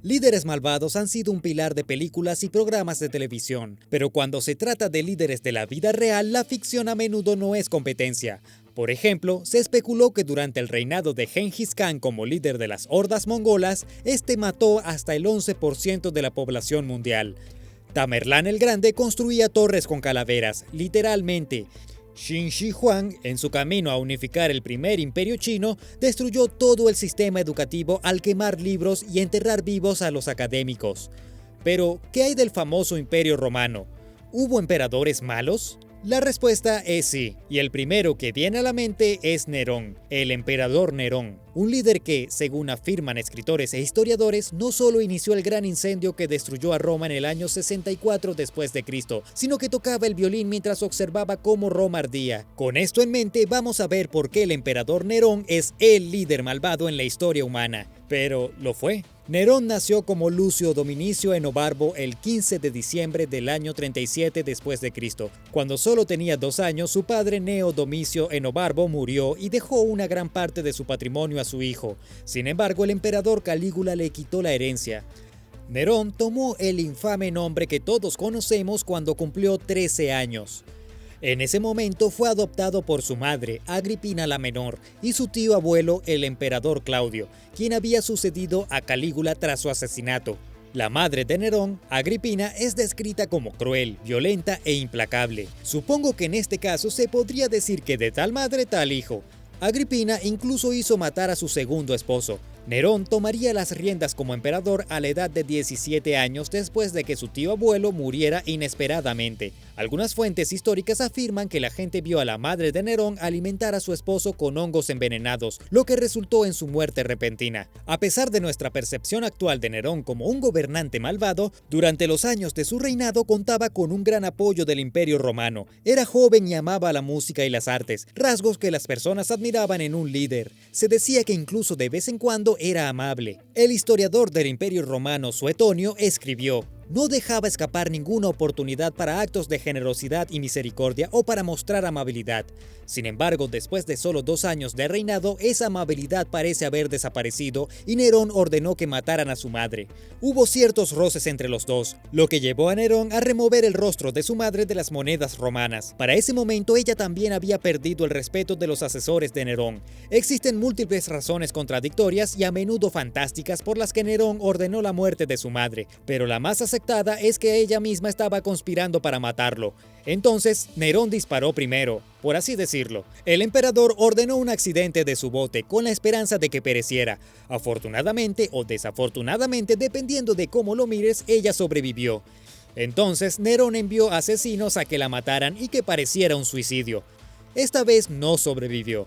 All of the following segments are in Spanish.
Líderes malvados han sido un pilar de películas y programas de televisión, pero cuando se trata de líderes de la vida real, la ficción a menudo no es competencia. Por ejemplo, se especuló que durante el reinado de Gengis Khan como líder de las hordas mongolas, este mató hasta el 11% de la población mundial. Tamerlán el Grande construía torres con calaveras, literalmente. Qin Shi Huang, en su camino a unificar el primer imperio chino, destruyó todo el sistema educativo al quemar libros y enterrar vivos a los académicos. Pero, ¿qué hay del famoso imperio romano? ¿Hubo emperadores malos? La respuesta es sí, y el primero que viene a la mente es Nerón, el emperador Nerón, un líder que, según afirman escritores e historiadores, no solo inició el gran incendio que destruyó a Roma en el año 64 después de Cristo, sino que tocaba el violín mientras observaba cómo Roma ardía. Con esto en mente, vamos a ver por qué el emperador Nerón es el líder malvado en la historia humana. Pero, ¿lo fue? Nerón nació como Lucio Dominicio Enobarbo el 15 de diciembre del año 37 después de Cristo. Cuando solo tenía 2 años, su padre Gneo Domicio Enobarbo murió y dejó una gran parte de su patrimonio a su hijo. Sin embargo, el emperador Calígula le quitó la herencia. Nerón tomó el infame nombre que todos conocemos cuando cumplió 13 años. En ese momento fue adoptado por su madre, Agripina la Menor, y su tío abuelo, el emperador Claudio, quien había sucedido a Calígula tras su asesinato. La madre de Nerón, Agripina, es descrita como cruel, violenta e implacable. Supongo que en este caso se podría decir que de tal madre tal hijo. Agripina incluso hizo matar a su segundo esposo. Nerón tomaría las riendas como emperador a la edad de 17 años después de que su tío abuelo muriera inesperadamente. Algunas fuentes históricas afirman que la gente vio a la madre de Nerón alimentar a su esposo con hongos envenenados, lo que resultó en su muerte repentina. A pesar de nuestra percepción actual de Nerón como un gobernante malvado, durante los años de su reinado contaba con un gran apoyo del Imperio Romano. Era joven y amaba la música y las artes, rasgos que las personas admiraban en un líder. Se decía que incluso de vez en cuando era amable. El historiador del Imperio Romano Suetonio escribió: no dejaba escapar ninguna oportunidad para actos de generosidad y misericordia o para mostrar amabilidad. Sin embargo, después de solo 2 años de reinado, esa amabilidad parece haber desaparecido y Nerón ordenó que mataran a su madre. Hubo ciertos roces entre los dos, lo que llevó a Nerón a remover el rostro de su madre de las monedas romanas. Para ese momento, ella también había perdido el respeto de los asesores de Nerón. Existen múltiples razones contradictorias y a menudo fantásticas por las que Nerón ordenó la muerte de su madre, pero la más aceptada es que ella misma estaba conspirando para matarlo. Entonces, Nerón disparó primero, por así decirlo. El emperador ordenó un accidente de su bote con la esperanza de que pereciera. Afortunadamente o desafortunadamente, dependiendo de cómo lo mires, ella sobrevivió. Entonces, Nerón envió asesinos a que la mataran y que pareciera un suicidio. Esta vez no sobrevivió.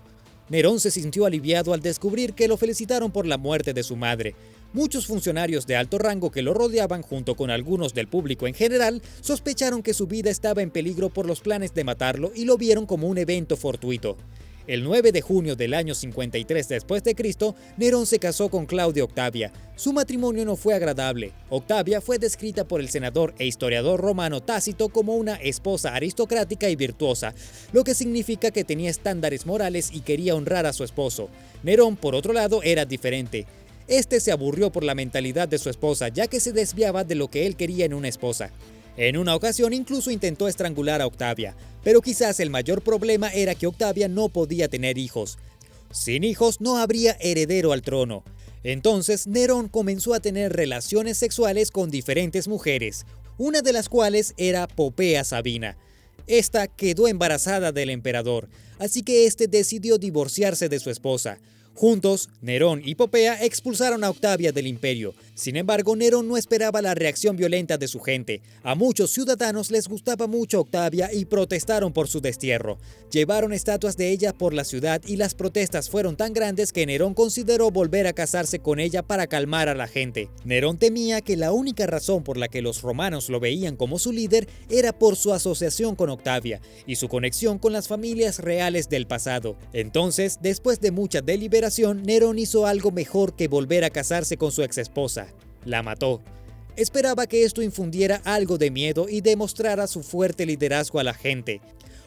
Nerón se sintió aliviado al descubrir que lo felicitaron por la muerte de su madre. Muchos funcionarios de alto rango que lo rodeaban, junto con algunos del público en general, sospecharon que su vida estaba en peligro por los planes de matarlo y lo vieron como un evento fortuito. El 9 de junio del año 53 después de Cristo, Nerón se casó con Claudia Octavia. Su matrimonio no fue agradable. Octavia fue descrita por el senador e historiador romano Tácito como una esposa aristocrática y virtuosa, lo que significa que tenía estándares morales y quería honrar a su esposo. Nerón, por otro lado, era diferente. Este se aburrió por la mentalidad de su esposa, ya que se desviaba de lo que él quería en una esposa. En una ocasión incluso intentó estrangular a Octavia, pero quizás el mayor problema era que Octavia no podía tener hijos. Sin hijos no habría heredero al trono. Entonces Nerón comenzó a tener relaciones sexuales con diferentes mujeres, una de las cuales era Popea Sabina. Esta quedó embarazada del emperador, así que este decidió divorciarse de su esposa. Juntos, Nerón y Popea expulsaron a Octavia del imperio. Sin embargo, Nerón no esperaba la reacción violenta de su gente. A muchos ciudadanos les gustaba mucho Octavia y protestaron por su destierro. Llevaron estatuas de ella por la ciudad y las protestas fueron tan grandes que Nerón consideró volver a casarse con ella para calmar a la gente. Nerón temía que la única razón por la que los romanos lo veían como su líder era por su asociación con Octavia y su conexión con las familias reales del pasado. Entonces, después de mucha deliberación, Nerón hizo algo mejor que volver a casarse con su exesposa. La mató. Esperaba que esto infundiera algo de miedo y demostrara su fuerte liderazgo a la gente.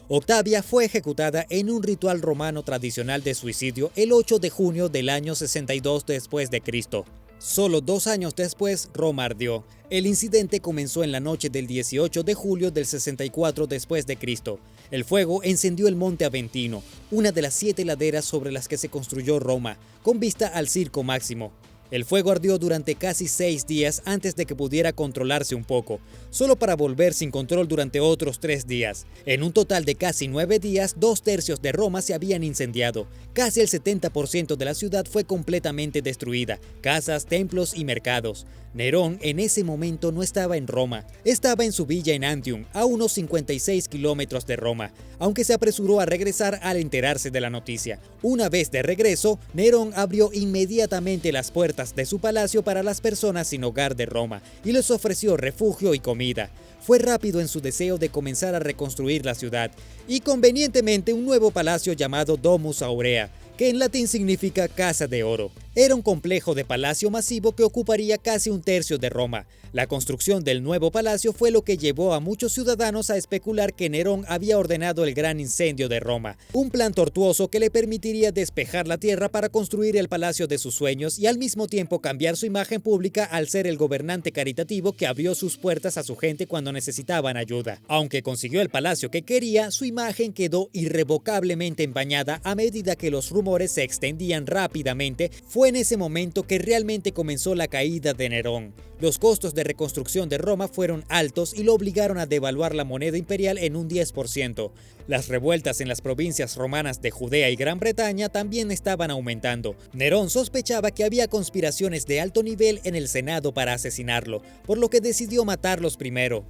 Octavia fue ejecutada en un ritual romano tradicional de suicidio el 8 de junio del año 62 después de Cristo. Solo 2 años después, Roma ardió. El incidente comenzó en la noche del 18 de julio del 64 después de Cristo. El fuego encendió el Monte Aventino, una de las 7 laderas sobre las que se construyó Roma, con vista al Circo Máximo. El fuego ardió durante casi 6 días antes de que pudiera controlarse un poco, solo para volver sin control durante otros 3 días. En un total de casi 9 días, 2/3 de Roma se habían incendiado. Casi el 70% de la ciudad fue completamente destruida, casas, templos y mercados. Nerón en ese momento no estaba en Roma, estaba en su villa en Antium, a unos 56 kilómetros de Roma, aunque se apresuró a regresar al enterarse de la noticia. Una vez de regreso, Nerón abrió inmediatamente las puertas de su palacio para las personas sin hogar de Roma y les ofreció refugio y comida. Fue rápido en su deseo de comenzar a reconstruir la ciudad y convenientemente un nuevo palacio llamado Domus Aurea, que en latín significa casa de oro. Era un complejo de palacio masivo que ocuparía casi 1/3 de Roma. La construcción del nuevo palacio fue lo que llevó a muchos ciudadanos a especular que Nerón había ordenado el gran incendio de Roma, un plan tortuoso que le permitiría despejar la tierra para construir el palacio de sus sueños y al mismo tiempo cambiar su imagen pública al ser el gobernante caritativo que abrió sus puertas a su gente cuando necesitaban ayuda. Aunque consiguió el palacio que quería, su imagen quedó irrevocablemente empañada a medida que los rumores se extendían rápidamente. Fue en ese momento que realmente comenzó la caída de Nerón. Los costos de reconstrucción de Roma fueron altos y lo obligaron a devaluar la moneda imperial en un 10%. Las revueltas en las provincias romanas de Judea y Gran Bretaña también estaban aumentando. Nerón sospechaba que había conspiraciones de alto nivel en el Senado para asesinarlo, por lo que decidió matarlos primero.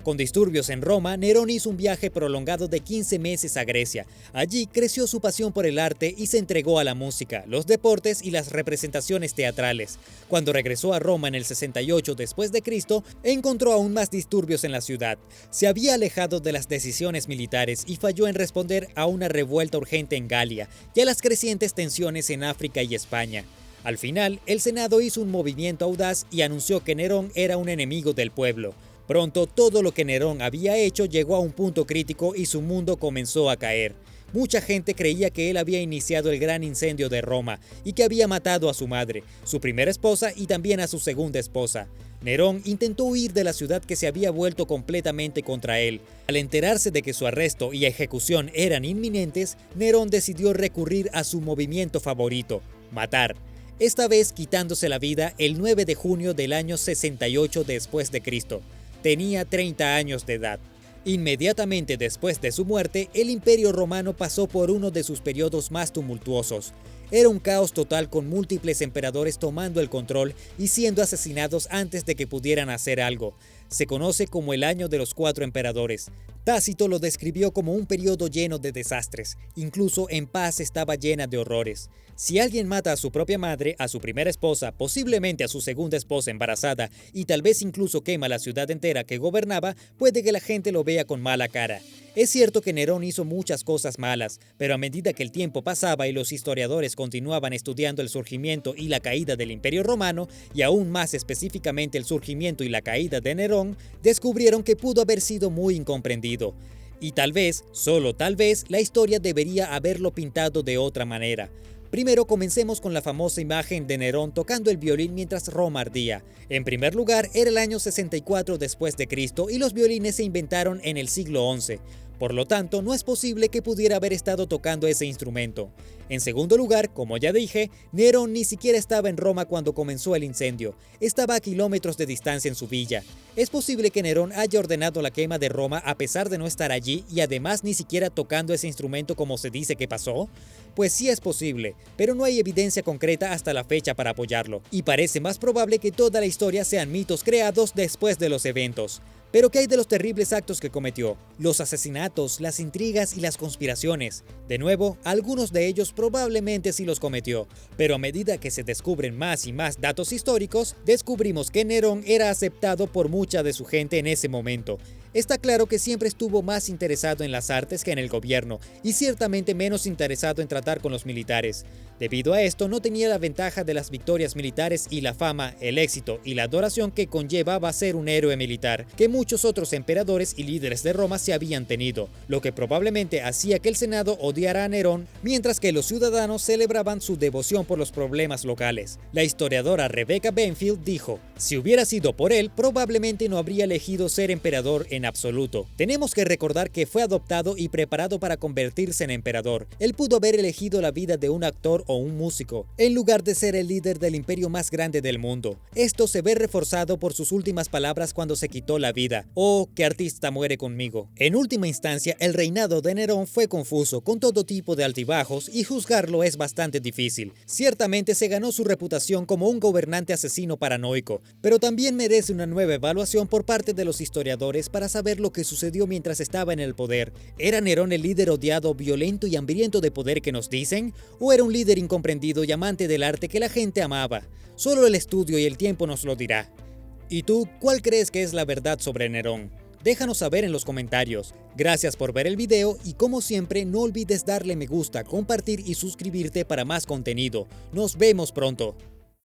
Con disturbios en Roma, Nerón hizo un viaje prolongado de 15 meses a Grecia. Allí creció su pasión por el arte y se entregó a la música, los deportes y las representaciones teatrales. Cuando regresó a Roma en el 68 después de Cristo, encontró aún más disturbios en la ciudad. Se había alejado de las decisiones militares y falló en responder a una revuelta urgente en Galia y a las crecientes tensiones en África y España. Al final, el Senado hizo un movimiento audaz y anunció que Nerón era un enemigo del pueblo. Pronto todo lo que Nerón había hecho llegó a un punto crítico y su mundo comenzó a caer. Mucha gente creía que él había iniciado el gran incendio de Roma y que había matado a su madre, su primera esposa y también a su segunda esposa. Nerón intentó huir de la ciudad que se había vuelto completamente contra él. Al enterarse de que su arresto y ejecución eran inminentes, Nerón decidió recurrir a su movimiento favorito, matar. Esta vez quitándose la vida el 9 de junio del año 68 después de Cristo. Tenía 30 años de edad. Inmediatamente después de su muerte, el Imperio Romano pasó por uno de sus periodos más tumultuosos. Era un caos total con múltiples emperadores tomando el control y siendo asesinados antes de que pudieran hacer algo. Se conoce como el año de los 4 emperadores. Tácito lo describió como un periodo lleno de desastres. Incluso en paz estaba llena de horrores. Si alguien mata a su propia madre, a su primera esposa, posiblemente a su segunda esposa embarazada y tal vez incluso quema la ciudad entera que gobernaba, puede que la gente lo vea con mala cara. Es cierto que Nerón hizo muchas cosas malas, pero a medida que el tiempo pasaba y los historiadores continuaban estudiando el surgimiento y la caída del Imperio Romano, y aún más específicamente el surgimiento y la caída de Nerón, descubrieron que pudo haber sido muy incomprendido. Y tal vez, solo tal vez, la historia debería haberlo pintado de otra manera. Primero comencemos con la famosa imagen de Nerón tocando el violín mientras Roma ardía. En primer lugar, era el año 64 después de Cristo y los violines se inventaron en el siglo XI. Por lo tanto, no es posible que pudiera haber estado tocando ese instrumento. En segundo lugar, como ya dije, Nerón ni siquiera estaba en Roma cuando comenzó el incendio. Estaba a kilómetros de distancia en su villa. Es posible que Nerón haya ordenado la quema de Roma a pesar de no estar allí y además ni siquiera tocando ese instrumento como se dice que pasó. Pues sí es posible, pero no hay evidencia concreta hasta la fecha para apoyarlo, y parece más probable que toda la historia sean mitos creados después de los eventos. Pero ¿qué hay de los terribles actos que cometió? Los asesinatos, las intrigas y las conspiraciones. De nuevo, algunos de ellos probablemente sí los cometió, pero a medida que se descubren más y más datos históricos, descubrimos que Nerón era aceptado por mucha de su gente en ese momento. Está claro que siempre estuvo más interesado en las artes que en el gobierno, y ciertamente menos interesado en tratar con los militares. Debido a esto, no tenía la ventaja de las victorias militares y la fama, el éxito y la adoración que conllevaba ser un héroe militar, que muchos otros emperadores y líderes de Roma se habían tenido, lo que probablemente hacía que el Senado odiara a Nerón, mientras que los ciudadanos celebraban su devoción por los problemas locales. La historiadora Rebecca Benfield dijo: si hubiera sido por él, probablemente no habría elegido ser emperador en absoluto. Tenemos que recordar que fue adoptado y preparado para convertirse en emperador. Él pudo haber elegido la vida de un actor o un músico, en lugar de ser el líder del imperio más grande del mundo. Esto se ve reforzado por sus últimas palabras cuando se quitó la vida: «Oh, qué artista muere conmigo». En última instancia, el reinado de Nerón fue confuso, con todo tipo de altibajos, y juzgarlo es bastante difícil. Ciertamente se ganó su reputación como un gobernante asesino paranoico, pero también merece una nueva evaluación por parte de los historiadores para saber lo que sucedió mientras estaba en el poder. ¿Era Nerón el líder odiado, violento y hambriento de poder que nos dicen? ¿O era un líder incomprendido y amante del arte que la gente amaba? Solo el estudio y el tiempo nos lo dirá. ¿Y tú, cuál crees que es la verdad sobre Nerón? Déjanos saber en los comentarios. Gracias por ver el video y, como siempre, no olvides darle me gusta, compartir y suscribirte para más contenido. Nos vemos pronto.